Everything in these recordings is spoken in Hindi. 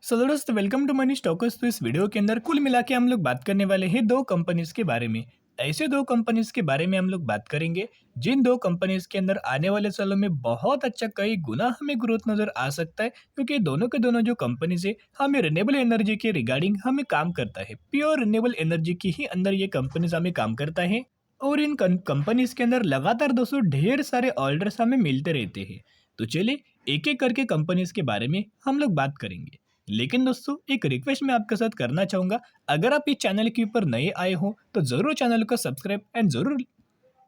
सो दोस्तों वेलकम टू मनी स्टॉकर्स। तो इस वीडियो के अंदर कुल मिला के हम लोग बात करने वाले हैं दो कंपनीज के बारे में। ऐसे दो कंपनीज के बारे में हम लोग बात करेंगे जिन दो कंपनीज के अंदर आने वाले सालों में बहुत अच्छा कई गुना हमें ग्रोथ नजर आ सकता है, क्योंकि दोनों के दोनों जो कंपनीज है हमें रिन्यूएबल एनर्जी के रिगार्डिंग हमें काम करता है। प्योर रिन्यूएबल एनर्जी की ही अंदर ये कंपनीज हमें काम करता है और इन कंपनीज के अंदर लगातार दोस्तों ढेर सारे ऑर्डर्स हमें मिलते रहते हैं। तो चलिए एक एक करके कंपनीज के बारे में हम लोग बात करेंगे। लेकिन दोस्तों एक रिक्वेस्ट मैं आपके साथ करना चाहूंगा, अगर आप इस चैनल के ऊपर नए आए हो तो जरूर चैनल को सब्सक्राइब एंड जरूर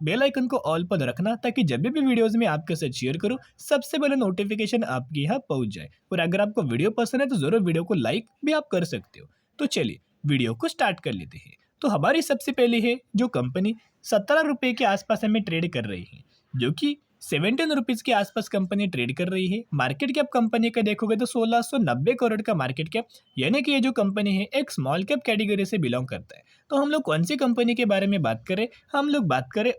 बेल आइकन को ऑल पर रखना, ताकि जब भी वीडियोस में आपके साथ शेयर करूं सबसे पहले नोटिफिकेशन आपके यहाँ पहुंच जाए। और अगर आपको वीडियो पसंद है तो जरूर वीडियो को लाइक भी आप कर सकते हो। तो चलिए वीडियो को स्टार्ट कर लेते हैं। तो हमारी सबसे पहले है जो कंपनी 17 रुपये के आसपास हमें ट्रेड कर रही है, जो कि 17 रुपीज के आसपास कंपनी ट्रेड कर रही है। मार्केट कैप कंपनी का देखोगे तो 1690 करोड़ का मार्केट कैप, यानी कि ये जो कंपनी है एक स्मॉल कैप कैटेगरी से बिलोंग करता है। तो हम लोग कौन सी कंपनी के बारे में बात करें, हम लोग बात करें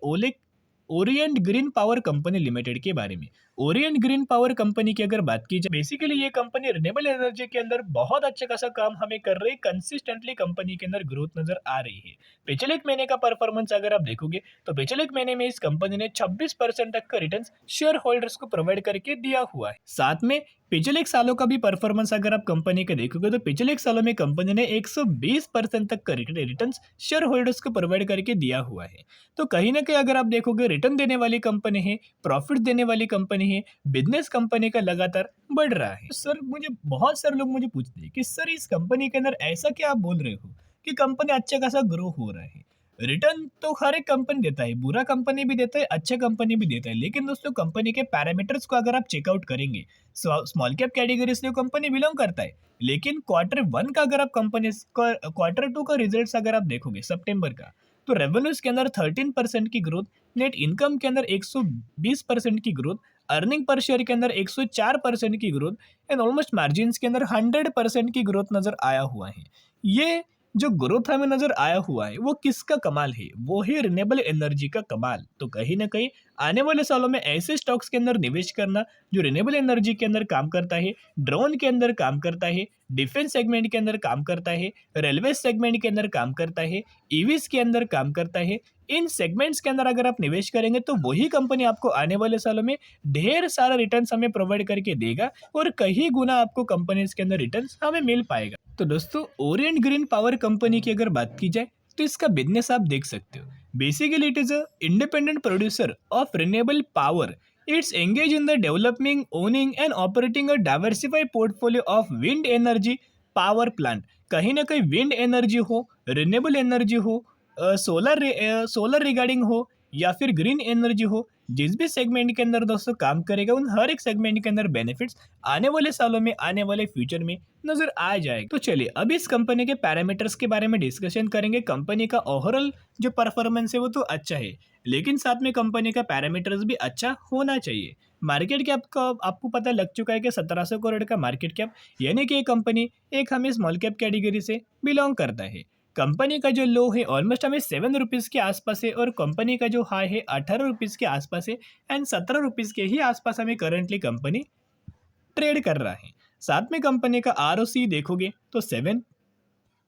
Orient green power company limited के बारे में। ओरिएंट ग्रीन पावर कंपनी की अगर बात की जाए, बेसिकली ये कंपनी रिन्यूएबल एनर्जी के अंदर बहुत अच्छा खासा काम हमें कर रही है। कंसिस्टेंटली कंपनी के अंदर ग्रोथ नजर आ रही है। पिछले एक महीने का परफॉर्मेंस अगर आप देखोगे तो पिछले एक महीने में इस कंपनी ने 26% तक का रिटर्न शेयर होल्डर्स को प्रोवाइड करके दिया हुआ है। साथ में पिछले एक सालों का भी परफॉर्मेंस अगर आप कंपनी का देखोगे तो पिछले एक सालों में कंपनी ने 120% तक का रिटर्न शेयर होल्डर्स को प्रोवाइड करके दिया हुआ है। तो कहीं ना कहीं अगर आप देखोगे रिटर्न देने वाली कंपनी है, प्रॉफिट देने वाली कंपनी है, बिजनेस कंपनी का लगातार बढ़ रहा है। सर मुझे बहुत सारे लोग मुझे पूछते हैं कि सर इस कंपनी के अंदर ऐसा क्या आप बोल रहे हो कि कंपनी अच्छा खासा ग्रो हो रहा है। रिटर्न तो हर एक कंपनी देता है, बुरा कंपनी भी देता है, अच्छा कंपनी भी देता है। लेकिन दोस्तों कंपनी के पैरामीटर्स को अगर आप चेकआउट करेंगे, स्मॉल कैप कैटेगरी से कंपनी बिलोंग करता है। लेकिन Q1 का अगर आप कंपनी Q2 का रिजल्ट अगर आप देखोगे सितंबर का, तो रेवेन्यूज के अंदर 13% की ग्रोथ, नेट इनकम के अंदर 120% की ग्रोथ, अर्निंग पर शेयर के अंदर 104% की ग्रोथ एंड ऑलमोस्ट मार्जिन के अंदर 100% की ग्रोथ नजर आया हुआ है। ये जो ग्रोथ हमें नजर आया हुआ है वो किसका कमाल है, वो है रिन्यूएबल एनर्जी का कमाल। तो कहीं ना कहीं आने वाले सालों में ऐसे स्टॉक्स के अंदर निवेश करना जो रिन्यूएबल एनर्जी के अंदर काम करता है, ड्रोन के अंदर काम करता है, डिफेंस सेगमेंट के अंदर काम करता है, रेलवे सेगमेंट के अंदर काम करता है, ईवीज के अंदर काम करता है, इन सेगमेंट्स के अंदर अगर आप निवेश करेंगे तो वही कंपनी आपको आने वाले सालों में ढेर सारा रिटर्न हमें प्रोवाइड करके देगा और कई गुना आपको कंपनीज के अंदर रिटर्न हमें मिल पाएगा। तो दोस्तों ओरिएंट ग्रीन पावर कंपनी की अगर बात की जाए तो इसका बिजनेस आप देख सकते हो। Basically it is a independent producer of renewable power. It's engage in the developing, owning and operating a diversified portfolio of wind energy power plant. कहीं ना कहीं विंड एनर्जी हो, रिन्यूएबल एनर्जी हो, सोलर रिगार्डिंग हो या फिर ग्रीन एनर्जी हो, जिस भी सेगमेंट के अंदर दोस्तों काम करेगा उन हर एक सेगमेंट के अंदर बेनिफिट्स आने वाले सालों में, आने वाले फ्यूचर में नजर आ जाएगा। तो चलिए अब इस कंपनी के पैरामीटर्स के बारे में डिस्कशन करेंगे। कंपनी का ओवरऑल जो परफॉर्मेंस है वो तो अच्छा है, लेकिन साथ में कंपनी का पैरामीटर्स भी अच्छा होना चाहिए। मार्केट कैप का आपको पता लग चुका है कि 1700 करोड़ का मार्केट कैप, यानी कि ये कंपनी एक हमें स्मॉल कैप कैटेगरी से बिलोंग करता है। कंपनी का जो लो है ऑलमोस्ट हमें 7 रुपीज़ के आसपास है और कंपनी का जो हाई है 18 रुपीज़ के आसपास है एंड 17 रुपीज़ के ही आसपास हमें करंटली कंपनी ट्रेड कर रहा है। साथ में कंपनी का ROC देखोगे तो 7,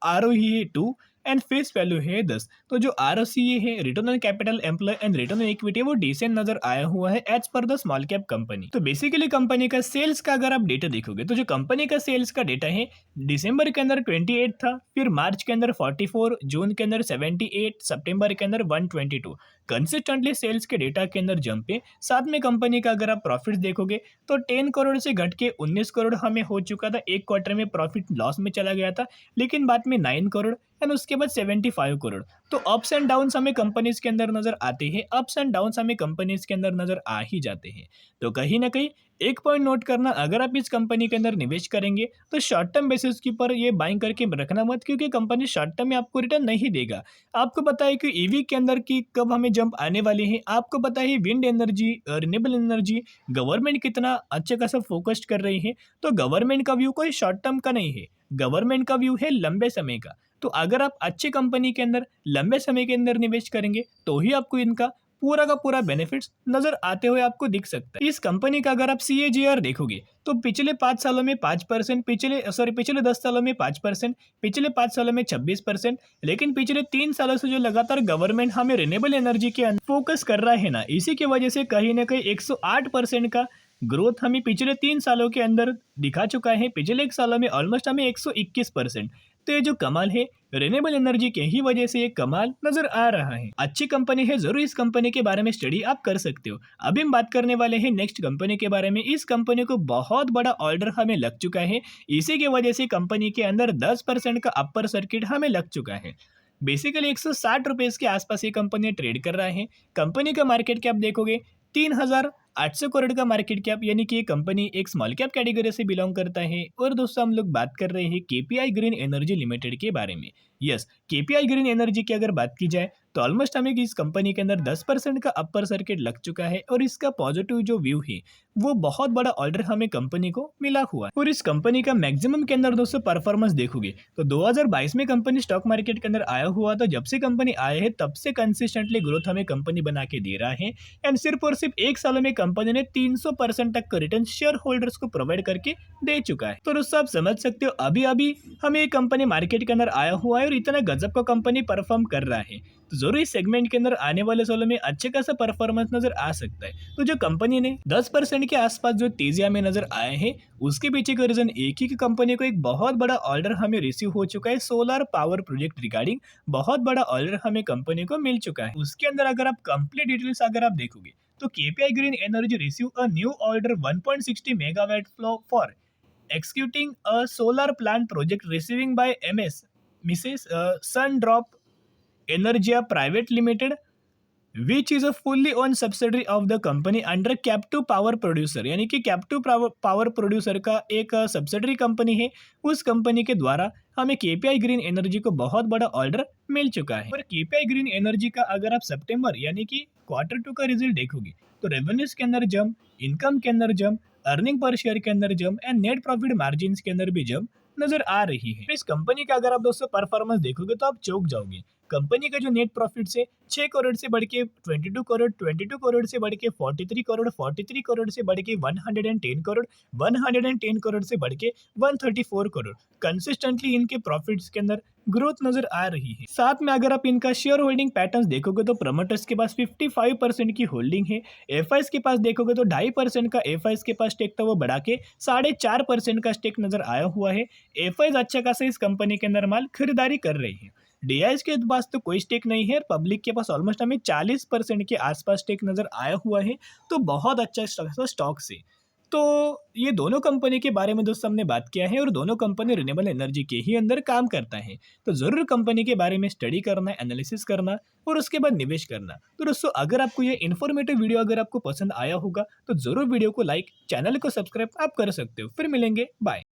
ROE है 2 एंड फेस वैल्यू है 10। तो जो ROCE है, return on capital employ and return on equity, वो डिसेंट नजर आया हुआ है as per the small cap company. तो बेसिकली कंपनी का सेल्स का अगर आप डेटा देखोगे तो जो कंपनी का सेल्स का डेटा है दिसंबर के अंदर 28 था, फिर मार्च के अंदर 44, जून के अंदर 78, सितंबर के अंदर 122। कंसिस्टेंटली सेल्स के डेटा के अंदर जंप है। साथ में कंपनी का अगर आप प्रॉफिट देखोगे तो 10 करोड़ से घट के 19 करोड़ हमें हो चुका था। एक क्वार्टर में प्रॉफिट लॉस में चला गया था, लेकिन बाद में 9 करोड़ एंड उसके बाद 75 करोड़। तो अप्स एंड डाउन्स हमें कंपनीज के अंदर नजर आते हैं, अप्स एंड डाउन्स हमें कंपनीज के अंदर नजर आ ही जाते हैं। तो कहीं ना कहीं एक पॉइंट नोट करना, अगर आप इस कंपनी के अंदर निवेश करेंगे तो शॉर्ट टर्म बेसिस के ऊपर ये बाइंग करके रखना मत, क्योंकि कंपनी शॉर्ट टर्म में आपको रिटर्न नहीं देगा। आपको पता है कि ईवी के अंदर की कब हमें जंप आने वाली है, आपको पता है wind energy, renewable energy, government कितना अच्छे खासा फोकस्ड कर रही है। तो गवर्नमेंट का व्यू कोई शॉर्ट टर्म का नहीं है, गवर्नमेंट का व्यू है लंबे समय का। तो अगर आप अच्छी कंपनी के अंदर लंबे समय के अंदर निवेश करेंगे तो ही आपको इनका पूरा का पूरा बेनिफिट्स नजर आते हुए आपको दिख सकता है। इस कंपनी का अगर आप CAGR देखोगे तो पिछले 5 सालों में 5%, पिछले 10 सालों में 5%, पिछले 5 सालों में 26%, लेकिन पिछले 3 सालों से जो लगातार गवर्नमेंट हमें रिन्यूएबल एनर्जी के फोकस कर रहा है ना, इसी की वजह से कहीं ना कहीं 108% का ग्रोथ हमें पिछले 3 सालों के अंदर दिखा चुका है। पिछले 1 सालों में ऑलमोस्ट हमें 121%। तो ये जो कमाल है रिन्यूएबल एनर्जी के ही वजह से ये कमाल नजर आ रहा है। अच्छी कंपनी है, जरूर इस कंपनी के बारे में स्टडी आप कर सकते हो। अभी हम बात करने वाले हैं नेक्स्ट कंपनी के बारे में। इस कंपनी को बहुत बड़ा ऑर्डर हमें लग चुका है, इसी की वजह से कंपनी के अंदर 10% का अपर सर्किट हमें लग चुका है। बेसिकली 160 रुपीज के आसपास ये कंपनी ट्रेड कर रहा है। कंपनी का मार्केट कैप देखोगे 3,800 करोड़ का मार्केट कैप, यानी कि ये कंपनी एक स्मॉल कैप कैटेगरी से बिलोंग करता है। और दोस्तों हम लोग बात कर रहे हैं केपीआई ग्रीन एनर्जी लिमिटेड के बारे में। यस, केपीआई ग्रीन एनर्जी की अगर बात की जाए तो ऑलमोस्ट हमें इस कंपनी के अंदर 10% का अपर सर्किट लग चुका है और इसका पॉजिटिव जो व्यू है वो बहुत बड़ा ऑर्डर हमें कंपनी को मिला हुआ है। और इस कंपनी का मैक्सिमम के अंदर दोस्तों परफॉर्मेंस देखोगे तो 2022 में कंपनी स्टॉक मार्केट के अंदर आया हुआ, तो जब से कंपनी आया है तब से कंसिस्टेंटली ग्रोथ हमें कंपनी बना के दे रहा है। एंड सिर्फ और सिर्फ 1 साल में कंपनी ने 300% तक का रिटर्न शेयर होल्डर्स को प्रोवाइड करके दे चुका है। तो दोस्तों आप समझ सकते हो अभी अभी हमें ये कंपनी मार्केट के अंदर आया हुआ है और इतना गजब का कंपनी परफॉर्म कर रहा है, तो जरूर इस सेगमेंट के अंदर आने वाले सालों में अच्छे खासा परफॉर्मेंस नजर आ सकता है। तो जो कंपनी ने 10% के आसपास जो तेजिया में नजर आए हैं उसके पीछे का रीजन एक ही कि कंपनी को एक बहुत बड़ा ऑर्डर हमें रिसीव हो चुका है सोलर पावर प्रोजेक्ट रिगार्डिंग। बहुत बड़ा ऑर्डर हमें कंपनी को मिल चुका है। उसके अंदर अगर आप कंप्लीट डिटेल्स अगर आप देखोगे तो KPI green energy receive a new order 1.60 megawatt flow for executing a solar plant project receiving by Mrs. Sundrop Energia Private Limited, which is a fully owned subsidiary of the company under captive power producer, यानी कि कैप्टिव पावर प्रोड्यूसर का एक सब्सिडरी कंपनी है। उस कंपनी के द्वारा हमें केपीआई ग्रीन एनर्जी को बहुत बड़ा ऑर्डर मिल चुका है। और केपीआई ग्रीन एनर्जी का अगर आप सितंबर यानी कि Q2 का रिजल्ट देखोगे तो रेवेन्यूज के अंदर जंप, इनकम के अंदर जंप, अर्निंग पर शेयर के अंदर jump and net profit margin के अंदर भी जंप नजर आ रही है। इस कंपनी का अगर आप दोस्तों परफॉर्मेंस देखोगे तो आप चौंक जाओगे। कंपनी का जो नेट प्रॉफिट से 6 करोड़ से बढ़ के 22 करोड़, 22 करोड़ से बढ़ के 43 करोड़, 43 करोड़ से बढ़ के 110 करोड़, 110 करोड़ से बढ़ के 134 करोड़, कंसिस्टेंटली इनके प्रॉफिट्स के अंदर ग्रोथ नजर आ रही है। साथ में अगर आप इनका शेयर होल्डिंग पैटर्न देखोगे तो प्रमोटर्स के पास 55% की होल्डिंग है। एफआईएस के पास देखोगे तो 2.5% का एफआईएस के पास स्टेक था, वो बढ़ा के 4.5% का स्टेक नजर आया हुआ है। एफआईएस अच्छा खासा इस कंपनी के अंदर माल खरीदारी कर रही है। डीआईएस के पास तो कोई स्टेक नहीं है। पब्लिक के पास ऑलमोस्ट हमें 40% के आसपास स्टेक नजर आया हुआ है, तो बहुत अच्छा स्टॉक से। तो ये दोनों कंपनी के बारे में दोस्तों हमने बात किया है और दोनों कंपनी रिन्यूएबल एनर्जी के ही अंदर काम करता है। तो जरूर कंपनी के बारे में स्टडी करना, एनालिसिस करना और उसके बाद निवेश करना। तो दोस्तों अगर आपको ये इन्फॉर्मेटिव वीडियो अगर आपको पसंद आया होगा तो जरूर वीडियो को लाइक, चैनल को सब्सक्राइब आप कर सकते हो। फिर मिलेंगे, बाय।